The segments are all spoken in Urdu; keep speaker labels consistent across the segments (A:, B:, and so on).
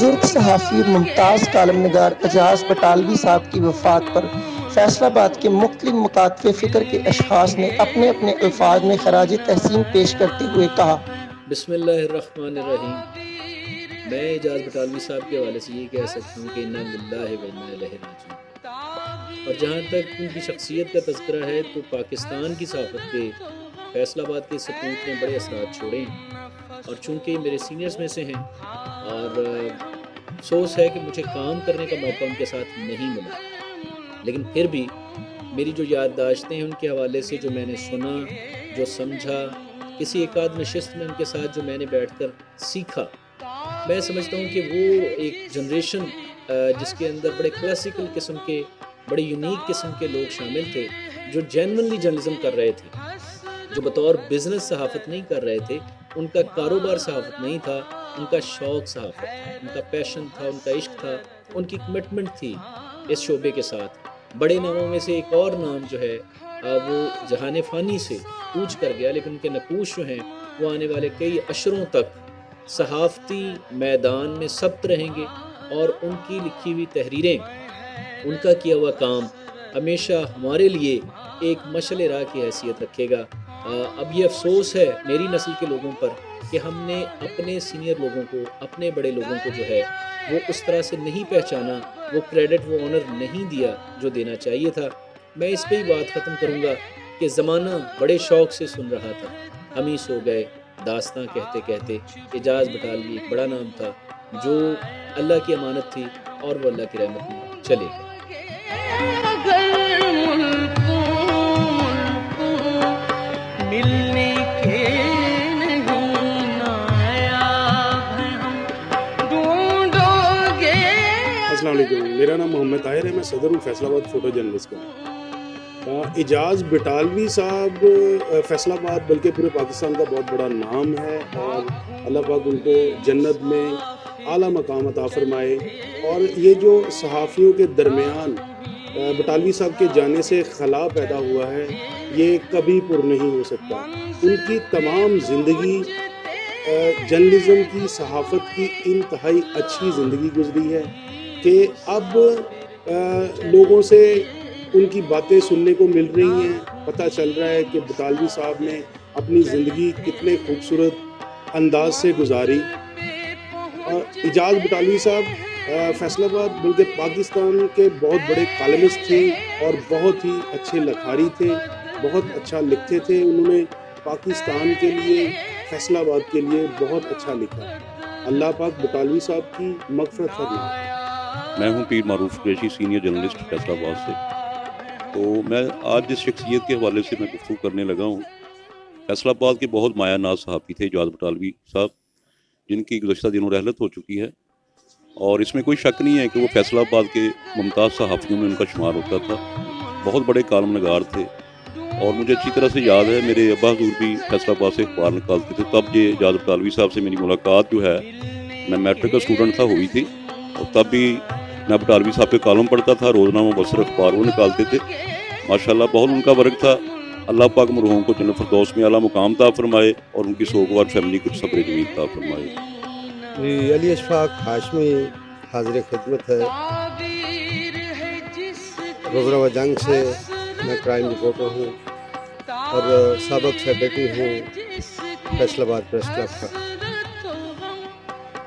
A: بزرگ صحافی ممتاز کالم نگار اعجاز بٹالوی صاحب کی وفات پر فیصل آباد کے مختلف مکاتب فکر کے اشخاص نے اپنے اپنے الفاظ میں خراج تحسین پیش کرتے ہوئے کہا،
B: بسم اللہ الرحمن الرحیم۔ میں اعجاز بٹالوی صاحب کے حوالے سے یہ کہہ سکتا ہوں کہ انا للہ و انا الیہ راجعون۔ اور جہاں تک ان کی شخصیت کا تذکرہ ہے تو پاکستان کی صحافت پہ فیصل آباد کے سپوت نے بڑے اثرات چھوڑے ہیں، اور چونکہ میرے سینئرز میں سے ہیں اور افسوس ہے کہ مجھے کام کرنے کا موقع ان کے ساتھ نہیں ملا، لیکن پھر بھی میری جو یادداشتیں ہیں ان کے حوالے سے جو میں نے سنا، جو سمجھا، کسی ایک آدھ نشست میں ان کے ساتھ جو میں نے بیٹھ کر سیکھا، میں سمجھتا ہوں کہ وہ ایک جنریشن جس کے اندر بڑے کلاسیکل قسم کے، بڑے یونیک قسم کے لوگ شامل تھے، جو جینونلی جرنلزم کر رہے تھے، جو بطور بزنس صحافت نہیں کر رہے تھے، ان کا کاروبار صحافت نہیں تھا، ان کا شوق صحافت تھا، ان کا پیشن تھا، ان کا عشق تھا، ان کی کمٹمنٹ تھی اس شعبے کے ساتھ۔ بڑے ناموں میں سے ایک اور نام جو ہے وہ جہان فانی سے کوچ کر گیا، لیکن ان کے نقوش جو ہیں وہ آنے والے کئی عشروں تک صحافتی میدان میں ثبت رہیں گے، اور ان کی لکھی ہوئی تحریریں، ان کا کیا ہوا کام ہمیشہ ہمارے لیے ایک مشعل راہ کی حیثیت رکھے گا۔ اب یہ افسوس ہے میری نسل کے لوگوں پر کہ ہم نے اپنے سینئر لوگوں کو، اپنے بڑے لوگوں کو جو ہے وہ اس طرح سے نہیں پہچانا، وہ کریڈٹ، وہ آنر نہیں دیا جو دینا چاہیے تھا۔ میں اس پہ ہی بات ختم کروں گا کہ زمانہ بڑے شوق سے سن رہا تھا، ہم ہی سو گئے داستاں کہتے کہتے۔ اعجاز بٹالوی ایک بڑا نام تھا جو اللہ کی امانت تھی، اور وہ اللہ کی رحمت میں چلے گئے۔
C: السلام علیکم، میرا نام محمد طاہر ہے، میں صدر ہوں فیصل آباد فوٹو جرنلسٹ کا۔ اعجاز بٹالوی صاحب فیصل آباد بلکہ پورے پاکستان کا بہت بڑا نام ہے، اور اللہ پاک ان کو جنت میں اعلیٰ مقام عطا فرمائے۔ اور یہ جو صحافیوں کے درمیان بٹالوی صاحب کے جانے سے خلا پیدا ہوا ہے، یہ کبھی پر نہیں ہو سکتا۔ ان کی تمام زندگی جرنلزم کی، صحافت کی انتہائی اچھی زندگی گزری ہے کہ اب لوگوں سے ان کی باتیں سننے کو مل رہی ہیں، پتہ چل رہا ہے کہ بٹالوی صاحب نے اپنی زندگی کتنے خوبصورت انداز سے گزاری۔ اعجاز بٹالوی صاحب فیصل آباد بلکہ پاکستان کے بہت بڑے کالمسٹ تھے، اور بہت ہی اچھے لکھاری تھے، بہت اچھا لکھتے تھے۔ انہوں نے پاکستان کے لیے، فیصل آباد کے لیے بہت اچھا لکھا۔ اللہ پاک بٹالوی صاحب کی مغفرت فرمائے۔
D: میں ہوں پیر معروف قریشی، سینئر جرنلسٹ فیصل آباد سے۔ تو میں آج جس شخصیت کے حوالے سے میں گفتگو کرنے لگا ہوں، فیصل آباد کے بہت مایہ ناز صحافی تھے اعجاز بٹالوی صاحب، جن کی گزشتہ دنوں رحلت ہو چکی ہے، اور اس میں کوئی شک نہیں ہے کہ وہ فیصل آباد کے ممتاز صحافیوں میں ان کا شمار ہوتا تھا۔ بہت بڑے کالم نگار تھے، اور مجھے اچھی طرح سے یاد ہے میرے ابا حضور بھی فیصل آباد سے اخبار نکالتے تھے۔ تب یہ اعجاز بٹالوی صاحب سے میری ملاقات جو ہے، میں میٹرک کا اسٹوڈنٹ تھا، ہوئی تھی، اور تب بھی میں بٹالوی صاحب کے کالم پڑھتا تھا، روزنامہ مبصر اخبار وہ نکالتے تھے۔ ماشاءاللہ بہت ان کا ورک تھا۔ اللہ پاک مرحوم کو جنت الفردوس میں اعلیٰ مقام عطا فرمائے، اور ان کی سوگوار فیملی کو صبر جمیل عطا فرمائے۔
E: جی، علی اشفاق ہاشمی حاضر خدمت ہے۔ روزنامہ جنگ سے میں کرائم رپورٹر ہوں، اور سابق سیکرٹری ہوں فیصل آباد پریس کلب کا۔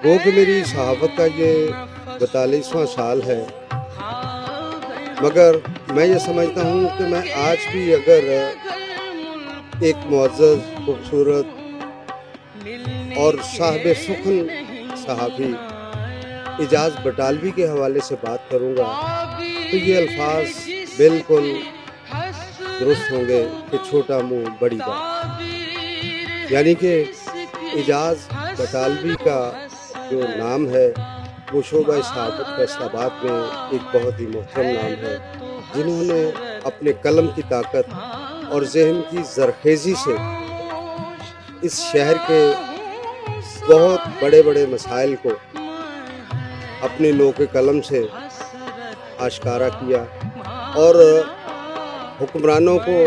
E: وہ کہ میری صحافت کا یہ 42واں سال ہے، مگر میں یہ سمجھتا ہوں کہ میں آج بھی اگر ایک معزز، خوبصورت اور صاحب سخن صحافی اعجاز بٹالوی کے حوالے سے بات کروں گا تو یہ الفاظ بالکل درست ہوں گے کہ چھوٹا منہ بڑی بات، یعنی کہ اعجاز بٹالوی کا جو نام ہے وہ شعبہ صحافت فیصل آباد میں ایک بہت ہی محترم نام ہے، جنہوں نے اپنے قلم کی طاقت اور ذہن کی زرخیزی سے اس شہر کے بہت بڑے بڑے مسائل کو اپنے لوح قلم سے آشکارا کیا، اور حکمرانوں کو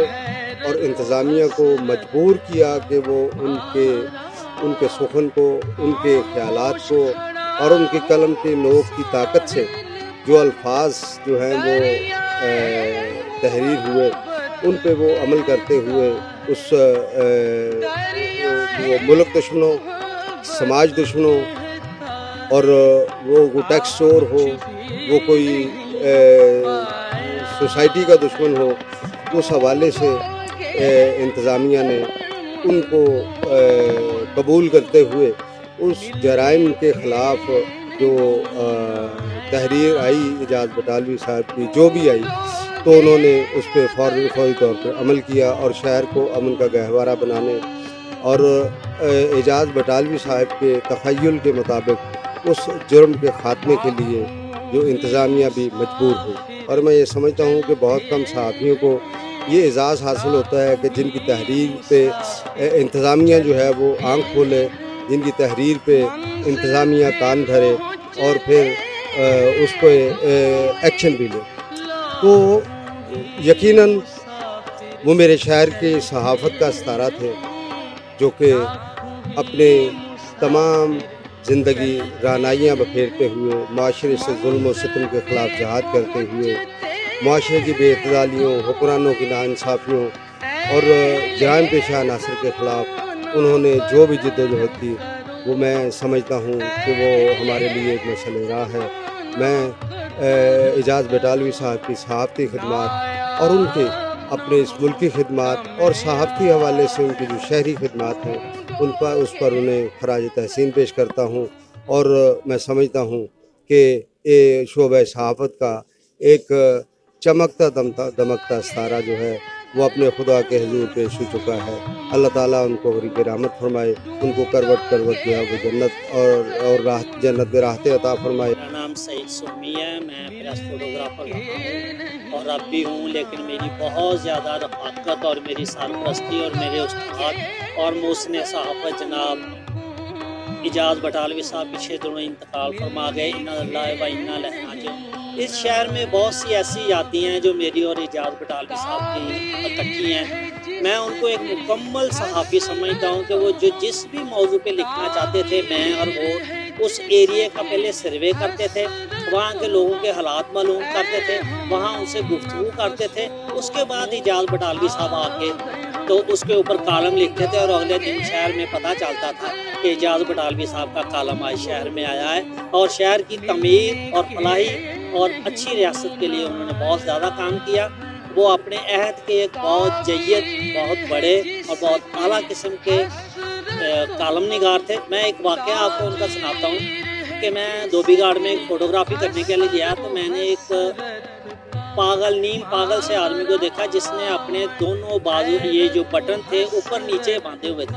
E: اور انتظامیہ کو مجبور کیا کہ وہ ان کے سخن کو، ان کے خیالات کو اور ان کی قلم کی نوک کی طاقت سے جو الفاظ جو ہیں وہ تحریر ہوئے ان پہ وہ عمل کرتے ہوئے اس وہ ملک دشمنوں، سماج دشمنوں، اور وہ ٹیکس چور ہو، وہ کوئی سوسائٹی کا دشمن ہو، اس حوالے سے انتظامیہ نے ان کو قبول کرتے ہوئے اس جرائم کے خلاف جو تحریر آئی اعجاز بٹالوی صاحب کی جو بھی آئی، تو انہوں نے اس پہ فوری طور پر عمل کیا اور شہر کو امن کا گہوارہ بنانے اور اعجاز بٹالوی صاحب کے تخیل کے مطابق اس جرم کے خاتمے کے لیے جو انتظامیہ بھی مجبور ہوئی۔ اور میں یہ سمجھتا ہوں کہ بہت کم صحافیوں کو یہ اعزاز حاصل ہوتا ہے کہ جن کی تحریر پہ انتظامیہ جو ہے وہ آنکھ کھولے، جن کی تحریر پہ انتظامیہ کان دھرے اور پھر اس پہ ایکشن بھی لے۔ تو یقیناً وہ میرے شہر کی صحافت کا ستارہ تھے جو کہ اپنے تمام زندگی رعنائیاں بکھیرتے ہوئے، معاشرے سے ظلم و ستم کے خلاف جہاد کرتے ہوئے، معاشرے کی بے اعتدالیوں، حکمرانوں کی ناانصافیوں اور جرائم پیشہ عناصر کے خلاف انہوں نے جو بھی جدوجہد کی، وہ میں سمجھتا ہوں کہ وہ ہمارے لیے ایک مشعل راہ ہے۔ میں اعجاز بٹالوی صاحب کی صحافتی خدمات اور ان کے اپنے اس ملکی خدمات اور صحافتی حوالے سے ان کی جو شہری خدمات ہیں اس پر انہیں خراج تحسین پیش کرتا ہوں، اور میں سمجھتا ہوں کہ شعبہ صحافت کا ایک چمکتا دمکتا ستارہ جو ہے وہ اپنے خدا کے حضور پیش ہو چکا ہے۔ اللہ تعالیٰ ان کو غریق رحمت فرمائے، ان کو کروٹ جو ہے وہ جنت اور جنت میں راحتیں عطا فرمائے۔
F: میرا نام سعید سومی ہے، میں پریس فوٹوگرافر رہا ہوں اور اب بھی ہوں، لیکن میری بہت زیادہ رفاقت اور میری سرپرستی اور میرے استاد اور محسن صحافت جناب اعجاز بٹالوی صاحب پچھلے دنوں انتقال فرما گئے، انا للہ و انا الیہ راجعون۔ اس شہر میں بہت سی ایسی یادیں ہیں جو میری اور اعجاز بٹالوی صاحب کی اکٹھی ہیں۔ میں ان کو ایک مکمل صحافی سمجھتا ہوں کہ وہ جس بھی موضوع پہ لکھنا چاہتے تھے، میں اور وہ اس ایریے کا پہلے سروے کرتے تھے، وہاں کے لوگوں کے حالات معلوم کرتے تھے، وہاں ان سے گفتگو کرتے تھے، اس کے بعد اعجاز بٹالوی صاحب آ کے تو اس کے اوپر کالم لکھتے تھے، اور اگلے دن شہر میں پتہ چلتا تھا کہ اعجاز بٹالوی صاحب کا کالم آج شہر میں آیا ہے، اور شہر کی تعمیر اور فلاحی اور اچھی ریاست کے لیے انہوں نے بہت زیادہ کام کیا۔ وہ اپنے عہد کے ایک بہت جید، بہت بڑے اور بہت اعلیٰ قسم کے کالم نگار تھے۔ میں ایک واقعہ آپ کو ان کا سناتا ہوں کہ میں دھوبی گھاٹ میں ایک فوٹوگرافی کرنے کے لیے گیا، تو میں نے ایک نیم پاگل سے آدمی کو دیکھا جس نے اپنے دونوں بازو یہ جو بٹن تھے اوپر نیچے باندھے ہوئے تھے۔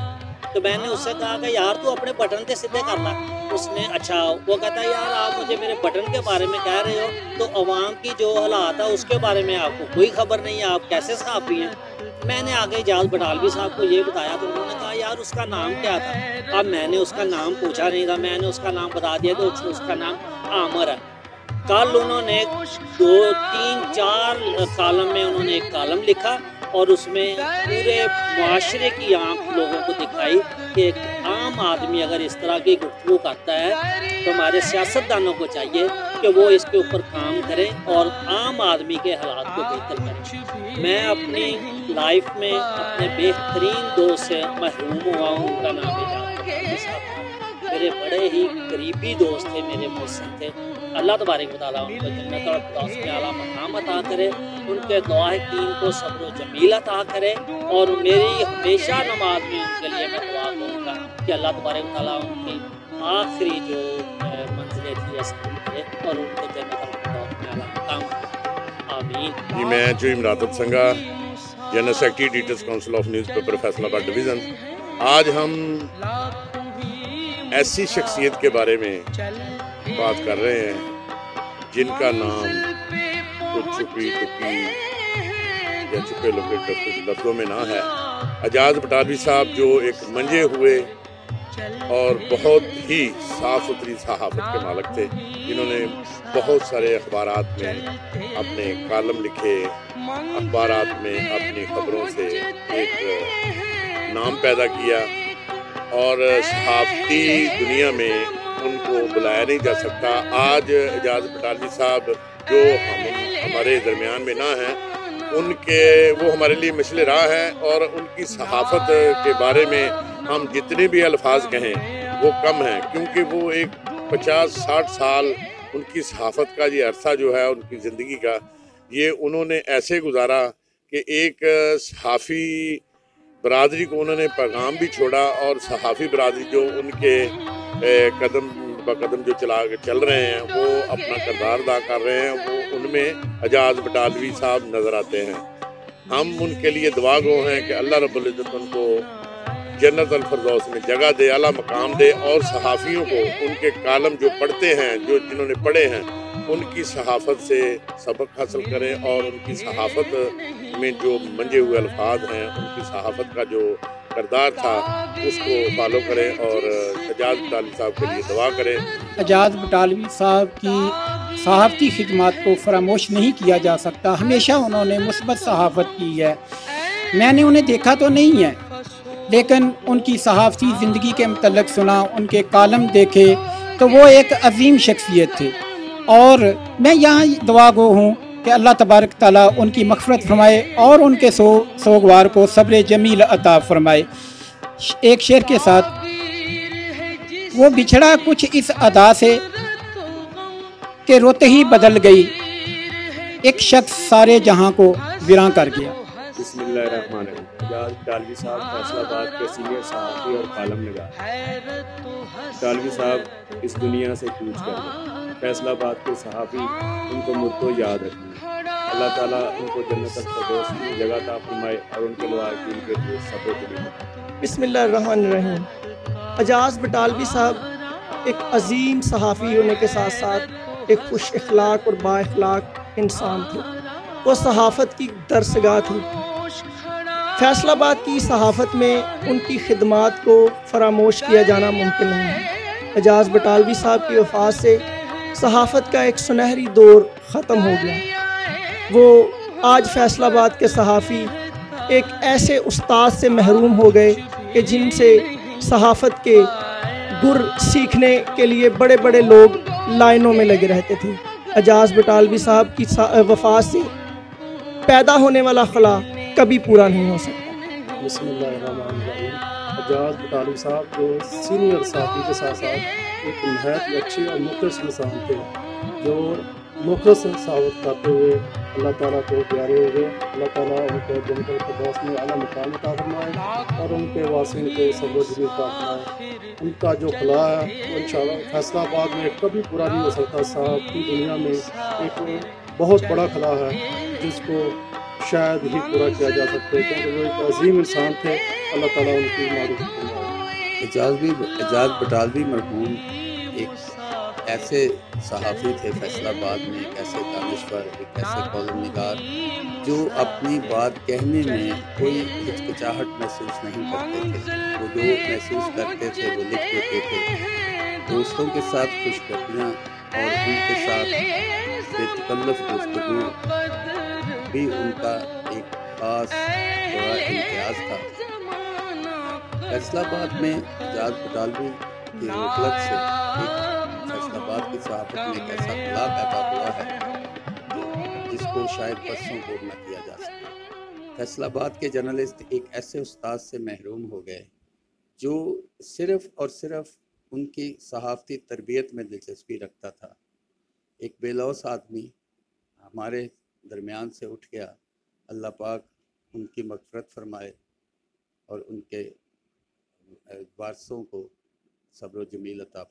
F: تو میں نے اس سے کہا کہ یار تو اپنے بٹن تے سیدھے کر لا۔ اس نے اچھا، وہ کہتا ہے یار آپ مجھے میرے بٹن کے بارے میں کہہ رہے ہو، تو عوام کی جو حالات ہے اس کے بارے میں آپ کو کوئی خبر نہیں ہے، آپ کیسے صحافی ہیں؟ میں نے آگے اعجاز بٹالوی صاحب کو یہ بتایا تو انہوں نے کہا یار اس کا نام کیا تھا؟ اب میں نے اس کا نام پوچھا نہیں تھا، میں نے اس کا نام بتا دیا تو اس کا نام عامر ہے۔ کل انہوں نے 2 3 4 کالم میں انہوں نے ایک کالم لکھا اور اس میں پورے معاشرے کی عام لوگوں کو دکھائی کہ ایک عام آدمی اگر اس طرح کی گفتگو کرتا ہے تو ہمارے سیاستدانوں کو چاہیے کہ وہ اس کے اوپر کام کریں اور عام آدمی کے حالات کو بہتر کریں۔ میں اپنی لائف میں اپنے بہترین دوست سے محروم ہوا ہوں، ان کا نام اعجاز بٹالوی صاحب تھا۔ میرے بڑے ہی قریبی دوست تھے، میرے محسن تھے۔ اللہ تبارک و تعالیٰ ان کو جنت اور فردوس میں اعلیٰ مقام عطا کرے، ان کے دعائقین کو صبر و جمیل عطا کرے، اور میری ہمیشہ نماز میں ان کے لیے میں دعا کروں گا کہ اللہ تبارک و تعالیٰ ان کی آخری جو منزلیں تھی آسان کرے اور ان کو جنت اور فردوس میں اعلیٰ مقام عطا۔ آمین۔
G: جی میں جوئی مراتب سنگا، general secretary editors council of news paper Faisal آباد ڈویژن۔ آج ہم ایسی شخصیت کے بارے میں بات کر رہے ہیں جن کا نام کچھ چھپی ٹکی یا چھپے لپے لفظوں میں نہ ہے۔ اعجاز بٹالوی صاحب جو ایک منجے ہوئے اور بہت ہی صاف ستھری صحافت کے مالک تھے، جنہوں نے بہت سارے اخبارات میں اپنے کالم لکھے، اخبارات میں اپنی خبروں سے ایک نام پیدا کیا، اور صحافتی دنیا میں ان کو بلایا نہیں جا سکتا۔ آج اعجاز بٹالوی صاحب جو ہمارے درمیان میں نہ ہیں، وہ ہمارے لیے مشعل راہ ہیں، اور ان کی صحافت کے بارے میں ہم جتنے بھی الفاظ کہیں وہ کم ہیں، کیونکہ وہ ایک 50-60 سال ان کی صحافت کا یہ عرصہ جو ہے ان کی زندگی کا، یہ انہوں نے ایسے گزارا کہ ایک صحافی برادری کو انہوں نے پیغام بھی چھوڑا، اور صحافی برادری جو ان کے قدم بقدم جو چل رہے ہیں وہ اپنا کردار ادا کر رہے ہیں، وہ ان میں اعجاز بٹالوی صاحب نظر آتے ہیں۔ ہم ان کے لیے دعا گو ہیں کہ اللہ رب العزت ان کو جنت الفردوس میں جگہ دے، اعلیٰ مقام دے، اور صحافیوں کو ان کے کالم جو پڑھتے ہیں، جنہوں نے پڑھے ہیں، ان کی صحافت سے سبق حاصل کریں، اور ان کی صحافت میں جو منجے ہوئے الفاظ ہیں، ان کی صحافت کا جو کردار تھا اس کو فالو کریں، اور اعجاز بٹالوی صاحب کے لیے دعا کریں۔
H: اعجاز بٹالوی صاحب کی صحافتی خدمات کو فراموش نہیں کیا جا سکتا۔ ہمیشہ انہوں نے مثبت صحافت کی ہے۔ میں نے انہیں دیکھا تو نہیں ہے، لیکن ان کی صحافتی زندگی کے متعلق سنا، ان کے کالم دیکھے، تو وہ ایک عظیم شخصیت تھے، اور میں یہاں دعا گو ہوں کہ اللہ تبارک تعالیٰ ان کی مغفرت فرمائے اور ان کے سوگوار کو صبر جمیل عطا فرمائے۔ ایک شعر کے ساتھ: وہ بچھڑا کچھ اس ادا سے کہ رت ہی بدل گئی، ایک شخص سارے جہاں کو ویراں کر گیا۔
I: بسم اللہ الرحمن الرحیم۔ اعجاز بٹالوی صاحب فیصل آباد کے سینئر صحافی اور کالم نگار۔ بٹالوی صاحب اس دنیا سے کوچ کر گئے۔ فیصل آباد کے صحافی ان کو مدت یاد رکھیں۔ اللہ تعالیٰ ان کو جنت الفردوس کی جگہ عطا فرمائے، اور ان کے لواحقین کے لیے صبر جمیل۔
A: بسم اللہ الرحمن الرحیم۔ اعجاز بٹالوی صاحب ایک عظیم صحافی ہونے کے ساتھ ساتھ ایک خوش اخلاق اور با اخلاق انسان تھے۔ وہ صحافت کی درسگاہ تھی۔ فیصل آباد کی صحافت میں ان کی خدمات کو فراموش کیا جانا ممکن نہیں ہے۔ اعجاز بٹالوی صاحب کی وفات سے صحافت کا ایک سنہری دور ختم ہو گیا۔ وہ آج فیصل آباد کے صحافی ایک ایسے استاد سے محروم ہو گئے کہ جن سے صحافت کے گر سیکھنے کے لیے بڑے بڑے لوگ لائنوں میں لگے رہتے تھے۔ اعجاز بٹالوی صاحب کی وفات سے پیدا ہونے والا خلا کبھی پورا نہیں ہو سکتا۔
J: بسم اللہ الرحمن الرحیم۔ اعجاز بٹالوی صاحب جو سینئر صحافی کے ساتھ ساتھ ایک نہایت ہی اچھے اور مخلص انسان تھے، جو مخلص صحافت کرتے ہوئے اللہ تعالیٰ کو پیارے ہو گئے۔ اللہ تعالیٰ ان کو جنت الفردوس میں اعلیٰ مقام عطا فرمائے، اور ان کے وارثین کو صبر و جمیل عطا فرمائے۔ ان کا جو خلا ہے وہ انشاءاللہ فیصل آباد میں کبھی پورا نہیں ہو سکتا۔ صحافتی دنیا میں ایک بہت بڑا خلا ہے جس کو شاید ہی پورا کیا جا سکتا ہے، کیونکہ وہ ایک عظیم انسان تھے۔ اللہ تعالیٰ ان کی معرفت فرمائے۔
K: اعجاز بٹالوی مرحوم ایک ایسے صحافی تھے فیصل آباد میں، ایک ایسے دانشور، ایک ایسے کالم نگار جو اپنی بات کہنے میں کوئی ہچکچاہٹ محسوس نہیں کرتے تھے۔ وہ جو محسوس کرتے تھے وہ لکھ دیتے تھے۔ دوستوں کے ساتھ خوشگپیاں اور ان کے ساتھ بے تکلف گفتگو بھی ان کا ایک خاص بڑا امتیاز تھا۔ فیصل آباد میں اعجاز بٹالوی کی رحلت سے ایک فیصل آباد کی صحافت میں ایک ایسا خلا پیدا ہوا ہے جس کو شاید برسوں دور نہ کیا جا سکے۔ فیصل آباد کے جرنلسٹ ایک ایسے استاد سے محروم ہو گئے جو صرف اور صرف ان کی صحافتی تربیت میں دلچسپی رکھتا تھا۔ ایک بے لوث آدمی ہمارے درمیان سے اٹھ گیا۔ اللہ پاک ان کی مغفرت فرمائے اور ان کے وارثوں کو صبر و جمیل عطا فرمائے۔